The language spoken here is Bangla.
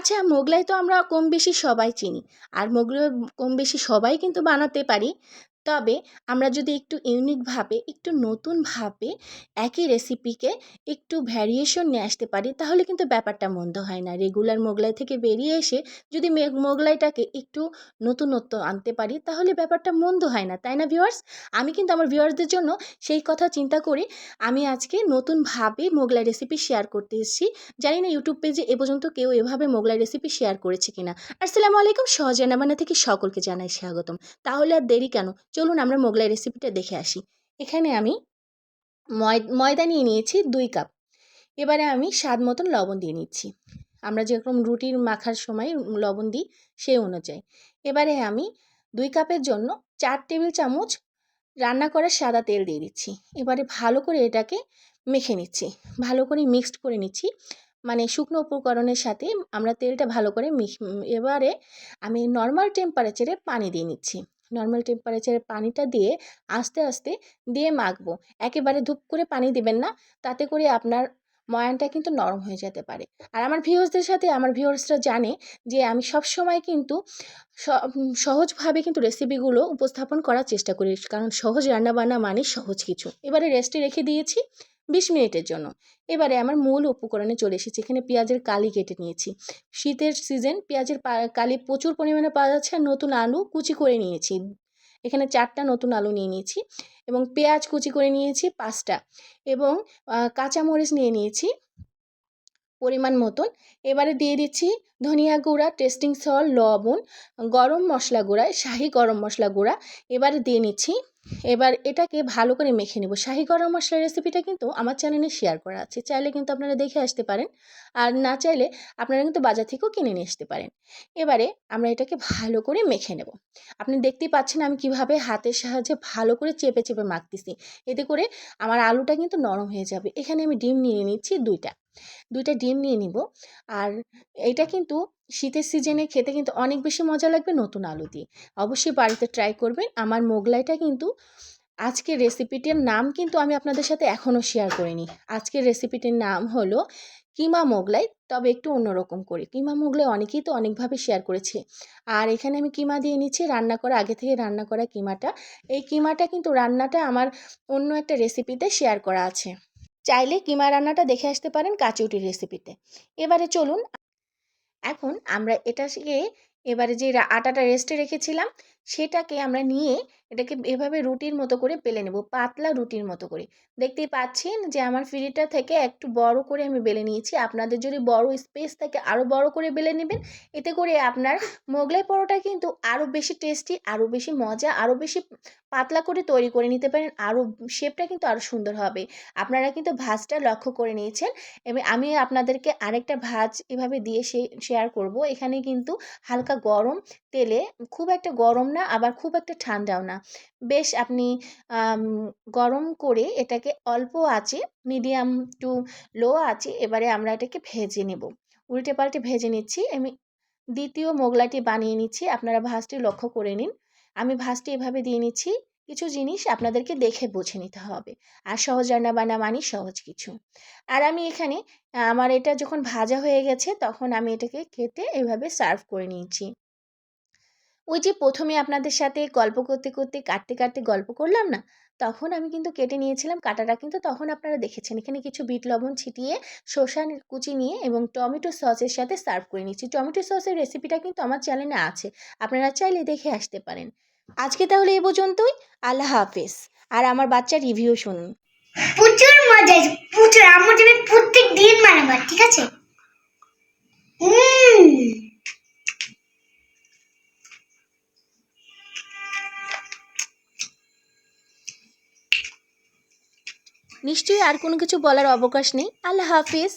আচ্ছা, মোগলাই তো আমরা কম বেশি সবাই চিনি। আর মোগলাই কম বেশি সবাই কিন্তু বানাতে পারি। তবে আমরা যদি একটু ইউনিকভাবে, একটু নতুনভাবে একই রেসিপিকে একটু ভ্যারিয়েশন নিয়ে আসতে পারি, তাহলে কিন্তু ব্যাপারটা মন্দ হয় না। রেগুলার মোগলাই থেকে বেরিয়ে এসে যদি মোগলাইটাকে একটু নতুনত্ব আনতে পারি, তাহলে ব্যাপারটা মন্দ হয় না, তাই না ভিউয়ার্স? আমি কিন্তু আমার ভিউয়ার্সদের জন্য সেই কথা চিন্তা করে আমি আজকে নতুনভাবে মোগলাই রেসিপি শেয়ার করতে এসেছি। জানি না ইউটিউব পেজে এ পর্যন্ত কেউ এভাবে মোগলাই রেসিপি শেয়ার করেছে কিনা। আসসালামু আলাইকুম, সহজ রান্নাবান্না থেকে সকলকে জানাই স্বাগতম। তাহলে আর দেরি কেন, চলুন আমরা মোগলাই রেসিপিটা দেখে আসি। এখানে আমি ময়দা নিয়ে নিয়েছি 2 কাপ। এবারে আমি স্বাদ মতন লবণ দিয়ে নিচ্ছি। আমরা যেরকম রুটির মাখার সময় লবণ দিই সেই অনুযায়ী। এবারে আমি 2 কাপের জন্য 4 টেবিল চামচ রান্না করা সাদা তেল দিয়ে দিচ্ছি। এবারে ভালো করে এটাকে মেখে নিচ্ছি, ভালো করে মিক্সড করে নিচ্ছি। মানে শুকনো উপকরণের সাথে আমরা তেলটা ভালো করে এবারে আমি নর্মাল টেম্পারেচারে পানি দিয়ে নিচ্ছি। নর্মাল টেম্পারেচারে পানিটা দিয়ে আস্তে আস্তে দিয়ে মাখবো। একেবারে ধুপ করে পানি দিবেন না, তাতে করে আপনার ময়ানটা কিন্তু নরম হয়ে যেতে পারে। আর আমার ভিউয়ার্সদের সাথে আমার ভিউয়ার্সরা জানে যে আমি সবসময় কিন্তু সহজভাবে কিন্তু রেসিপিগুলো উপস্থাপন করার চেষ্টা করি, কারণ সহজ রান্নাবান্না মানে সহজ কিছু। এবারে রেস্টে রেখে দিয়েছি 20 মিনিটের জন্য। এবারে আমার মূল উপকরণে চলে এসেছি। এখানে পেঁয়াজের কালি কেটে নিয়েছি। শীতের সিজন, পেঁয়াজের কালি প্রচুর পরিমাণে পাওয়া যাচ্ছে। আর নতুন আলু কুচি করে নিয়েছি। এখানে 4টা নতুন আলু নিয়ে নিয়েছি এবং পেঁয়াজ কুচি করে নিয়েছি 5টা এবং কাঁচামরিচ নিয়ে নিয়েছি পরিমাণ মতন। এবারে দিয়ে দিচ্ছি ধনিয়া গুঁড়া, টেস্টিং সল্ট, লবণ, গরম মশলা গুঁড়া, শাহি গরম মশলা গুঁড়া এবারে দিয়ে নিচ্ছি। এবার এটাকে ভালো করে মেখে নেব। শাহি গরম মশলার রেসিপিটা কিন্তু আমার চ্যানেলে শেয়ার করা আছে, চাইলে কিন্তু আপনারা দেখে আসতে পারেন। আর না চাইলে আপনারা কিন্তু বাজার থেকেও কিনে নিয়ে আসতে পারেন। এবারে আমরা এটাকে ভালো করে মেখে নেব। আপনি দেখতেই পাচ্ছেন আমি কিভাবে হাতের সাহায্যে ভালো করে চেপে চেপে মাখতেছি। এতে করে আমার আলুটা কিন্তু নরম হয়ে যাবে। এখানে আমি ডিম নিয়ে নিচ্ছি 2টা ডিম নিয়ে নিব। আর এটা কিন্তু শীতের সিজনে খেতে কিন্তু অনেক বেশি মজা লাগবে নতুন আলু দিয়ে। অবশ্যই বাড়িতে ট্রাই করবেন। আমার মোগলাইটা কিন্তু আজকের রেসিপিটির নাম কিন্তু আমি আপনাদের সাথে এখনও শেয়ার করিনি। আজকের রেসিপিটির নাম হলো কিমা মোগলাই, তবে একটু অন্যরকম করে। কিমা মোগলাই অনেকেই তো অনেকভাবে শেয়ার করেছে। আর এখানে আমি কিমা দিয়ে নিচ্ছি আগে থেকে রান্না করা কিমাটা। এই কিমাটা কিন্তু রান্নাটা আমার অন্য একটা রেসিপিতে শেয়ার করা আছে, চাইলে কিমা রান্নাটা দেখে আসতে পারেন কাচিউটির রেসিপিতে। এবারে চলুন, এখন আমরা এটাকে এবারে যে আটাটা রেস্টে রেখেছিলাম সেটাকে আমরা নিয়ে এটাকে এভাবে রুটির মতো করে বেলে নেব, পাতলা রুটির মতো করে। দেখতেই পাচ্ছেন যে আমার ফিরিটা থেকে একটু বড় করে আমি বেলে নিয়েছি। আপনাদের যদি বড় স্পেস থাকে আরও বড় করে বেলে নেবেন। এতে করে আপনার মোগলাই পরোটা কিন্তু আরও বেশি টেস্টি, আরও বেশি মজা, আরও বেশি পাতলা করে তৈরি করে নিতে পারেন। আরও শেপটা কিন্তু আরও সুন্দর হবে। আপনারা কিন্তু ভাঁজটা লক্ষ্য করে নিয়েছেন এবং আমি আপনাদেরকে আরেকটা ভাঁজ এভাবে দিয়ে শেয়ার করব। এখানে কিন্তু হালকা গরম তেলে, খুব একটা গরম না আবার খুব একটা ঠান্ডাও না, বেশ আপনি গরম করে এটাকে অল্প আঁচে, মিডিয়াম টু লো আঁচে এবারে আমরা এটাকে ভেজে নেব। উল্টে পাল্টে ভেজে নিচ্ছি। আমি দ্বিতীয় মোগলাইটি বানিয়ে নিচ্ছি, আপনারা ভাঁজটি লক্ষ্য করে নিন। আমি ভাঁজটি এভাবে দিয়ে নিচ্ছি। কিছু জিনিস আপনাদেরকে দেখে বুঝে নিতে হবে। আর সহজ রান্নাবান্না মানে সহজ কিছু। আর আমি এখানে আমার এটা যখন ভাজা হয়ে গেছে তখন আমি এটাকে কেটে এভাবে সার্ভ করে নিয়েছি। ওই যে প্রথমে আপনাদের সাথে গল্প করতে করতে কাটতে কাটতে গল্প করলাম না, তখন আমি কিন্তু কেটে নিয়েছিলাম। কাটাটা কিন্তু তখন আপনারা দেখেছেন। এখানে কিছু বিট লবণ ছিটিয়ে শসা কুচি নিয়ে এবং টমেটো সসের সাথে সার্ভ করে নিচ্ছি। টমেটো সসের রেসিপিটা কিন্তু আমার চ্যানেলে আছে, আপনারা চাইলে দেখে আসতে পারেন। আজকে তাহলে এ পর্যন্তই। আল্লাহ হাফেজ। আর আমার বাচ্চার রিভিউ শুনুন। প্রচুর মজা, প্রচুর। আমার জন্য প্রত্যেক দিন বানাবার, ঠিক আছে? নিশ্চয়ই আর কোনো কিছু বলার অবকাশ নেই। আল্লাহ হাফেজ।